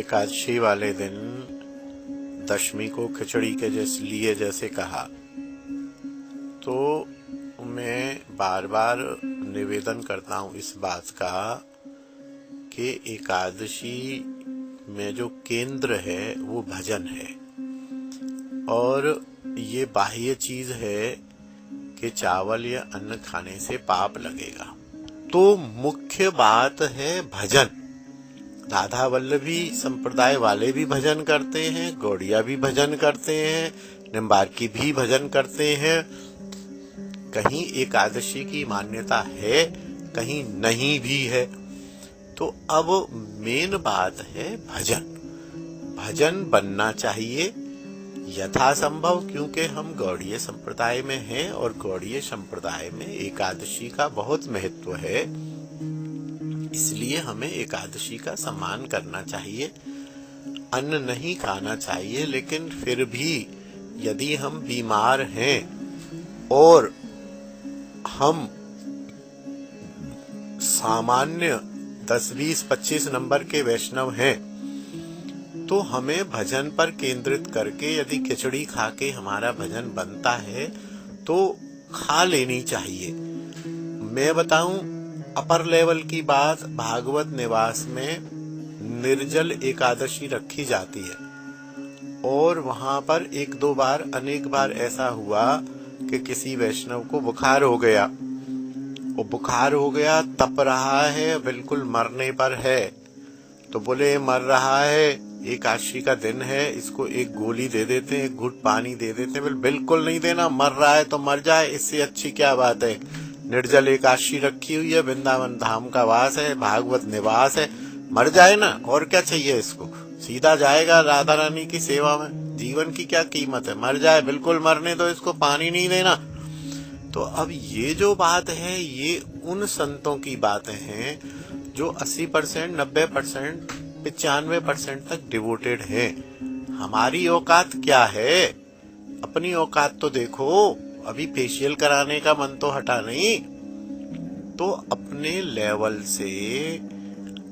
एकादशी वाले दिन दशमी को खिचड़ी के जैसे कहा, तो मैं बार बार निवेदन करता हूँ इस बात का कि एकादशी में जो केंद्र है वो भजन है और ये बाह्य चीज है कि चावल या अन्न खाने से पाप लगेगा। तो मुख्य बात है भजन। राधा वल्लभी संप्रदाय वाले भी भजन करते हैं, गौड़िया भी भजन करते हैं, निम्बार्की भी भजन करते हैं। कहीं एकादशी की मान्यता है, कहीं नहीं भी है। तो अब मेन बात है भजन। भजन बनना चाहिए यथासंभव, क्योंकि हम गौड़ीय संप्रदाय में हैं और गौड़ीय संप्रदाय में एकादशी का बहुत महत्व है। इसलिए हमें एकादशी का सम्मान करना चाहिए। अन्न नहीं खाना चाहिए, लेकिन फिर भी यदि हम बीमार हैं और हम सामान्य 10, 20, 25 नंबर के वैष्णव हैं, तो हमें भजन पर केंद्रित करके यदि खिचड़ी खा के हमारा भजन बनता है तो खा लेनी चाहिए। मैं बताऊं, अपर लेवल की बात, भागवत निवास में निर्जल एकादशी रखी जाती है और वहां पर अनेक बार ऐसा हुआ कि किसी वैष्णव को बुखार हो गया। वो बुखार हो गया, तप रहा है, बिल्कुल मरने पर है। तो बोले मर रहा है, एकादशी का दिन है, इसको एक गोली दे देते हैं, एक घुट पानी दे देते हैं। बिल्कुल नहीं देना, मर रहा है तो मर जाए, इससे अच्छी क्या बात है। निर्जल एकादशी रखी हुई है, वृंदावन धाम का वास है, भागवत निवास है, मर जाए ना, और क्या चाहिए इसको। सीधा जाएगा राधा रानी की सेवा में। जीवन की क्या कीमत है, मर जाए, बिल्कुल मरने दो, इसको पानी नहीं देना। तो अब ये जो बात है, ये उन संतों की बातें हैं जो 80%, 90%, 95% तक डिवोटेड हैं। हमारी औकात क्या है? अपनी औकात तो देखो। अभी फेशियल कराने का मन तो हटा नहीं। तो अपने लेवल से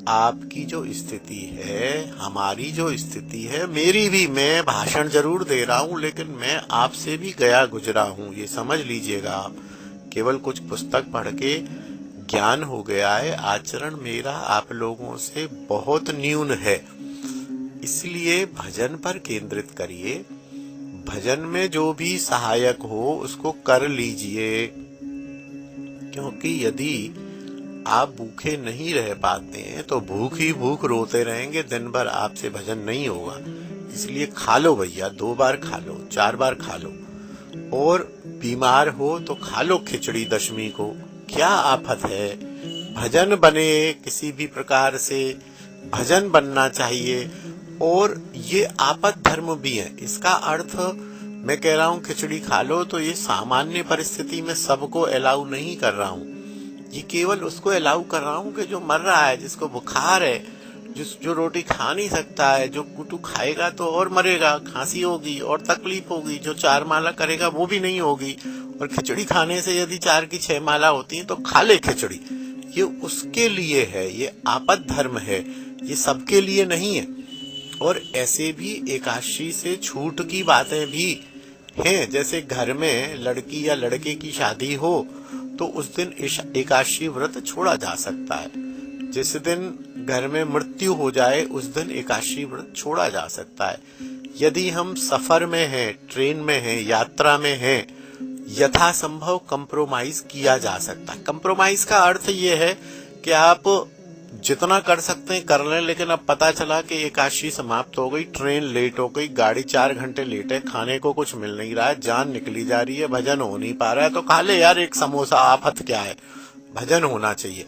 आपकी जो स्थिति है, हमारी जो स्थिति है, मेरी भी, मैं भाषण जरूर दे रहा हूं लेकिन मैं आपसे भी गया गुजरा हूं, ये समझ लीजिएगा आप। केवल कुछ पुस्तक पढ़ के ज्ञान हो गया है, आचरण मेरा आप लोगों से बहुत न्यून है। इसलिए भजन पर केंद्रित करिए। भजन में जो भी सहायक हो उसको कर लीजिए, क्योंकि यदि आप भूखे नहीं रह पाते हैं तो भूख ही भूख रोते रहेंगे, दिन भर आपसे भजन नहीं होगा। इसलिए खा लो भैया, 2 बार खा लो, 4 बार खा लो, और बीमार हो तो खा लो खिचड़ी दशमी को, क्या आफत है। भजन बने, किसी भी प्रकार से भजन बनना चाहिए। और ये आपद धर्म भी है। इसका अर्थ मैं कह रहा हूँ खिचड़ी खा लो तो ये सामान्य परिस्थिति में सबको अलाउ नहीं कर रहा हूँ। ये केवल उसको अलाउ कर रहा हूँ कि जो मर रहा है, जिसको बुखार है, जो रोटी खा नहीं सकता है, जो कुटू खाएगा तो और मरेगा, खांसी होगी और तकलीफ होगी, जो 4 माला करेगा वो भी नहीं होगी। और खिचड़ी खाने से यदि 4 की 6 माला होती है तो खा ले खिचड़ी। ये उसके लिए है, ये आपद धर्म है, ये सबके लिए नहीं है। और ऐसे भी एकादशी से छूट की बातें भी हैं। जैसे घर में लड़की या लड़के की शादी हो तो उस दिन एकादशी व्रत छोड़ा जा सकता है। जिस दिन घर में मृत्यु हो जाए उस दिन एकादशी व्रत छोड़ा जा सकता है। यदि हम सफर में हैं, ट्रेन में हैं, यात्रा में हैं, यथासंभव कंप्रोमाइज किया जा सकता है। कंप्रोमाइज का अर्थ ये है कि आप जितना कर सकते हैं कर लें, लेकिन अब पता चला कि एकादशी समाप्त हो गई, ट्रेन लेट हो गई, गाड़ी 4 घंटे लेट है, खाने को कुछ मिल नहीं रहा है, जान निकली जा रही है, भजन हो नहीं पा रहा है, तो खा ले यार एक समोसा, आफत क्या है, भजन होना चाहिए।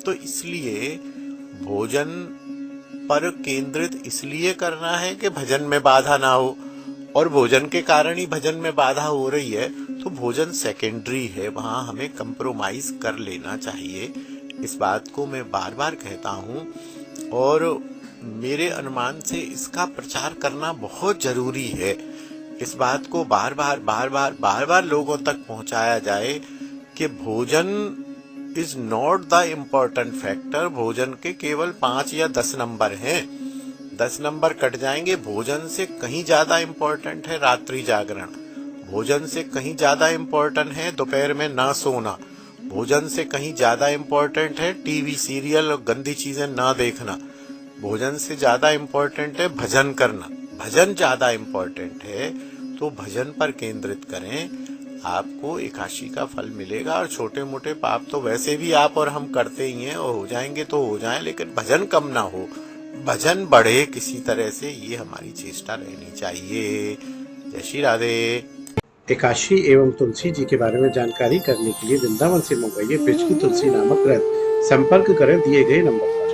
तो इसलिए भोजन पर केंद्रित इसलिए करना है कि भजन में बाधा ना हो, और भोजन के कारण ही भजन में बाधा हो रही है तो भोजन सेकेंडरी है, वहां हमें कंप्रोमाइज कर लेना चाहिए। इस बात को मैं बार बार कहता हूं और मेरे अनुमान से इसका प्रचार करना बहुत जरूरी है। इस बात को बार बार लोगों तक पहुंचाया जाए कि भोजन is not the important factor. भोजन के केवल 5 या 10 नंबर हैं। 10 नंबर कट जाएंगे। भोजन से कहीं ज्यादा इम्पोर्टेंट है रात्रि जागरण। भोजन से कहीं ज्यादा इम्पोर्टेंट है दोपहर में ना सोना। भोजन से कहीं ज्यादा इम्पोर्टेंट है टीवी सीरियल और गंदी चीजें ना देखना। भोजन से ज्यादा इम्पोर्टेंट है भजन करना। भजन ज्यादा इम्पोर्टेंट है, तो भजन पर केंद्रित करें, आपको एकादशी का फल मिलेगा। और छोटे मोटे पाप तो वैसे भी आप और हम करते ही हैं, और हो जाएंगे तो हो जाएं, लेकिन भजन कम ना हो, भजन बढ़े किसी तरह से, ये हमारी चेष्टा रहनी चाहिए। जय श्री राधे। एकादशी एवं तुलसी जी के बारे में जानकारी करने के लिए वृंदावन से मंगवाइए ब्रज की तुलसी नामक ग्रंथ। संपर्क करें दिए गए नंबर पर।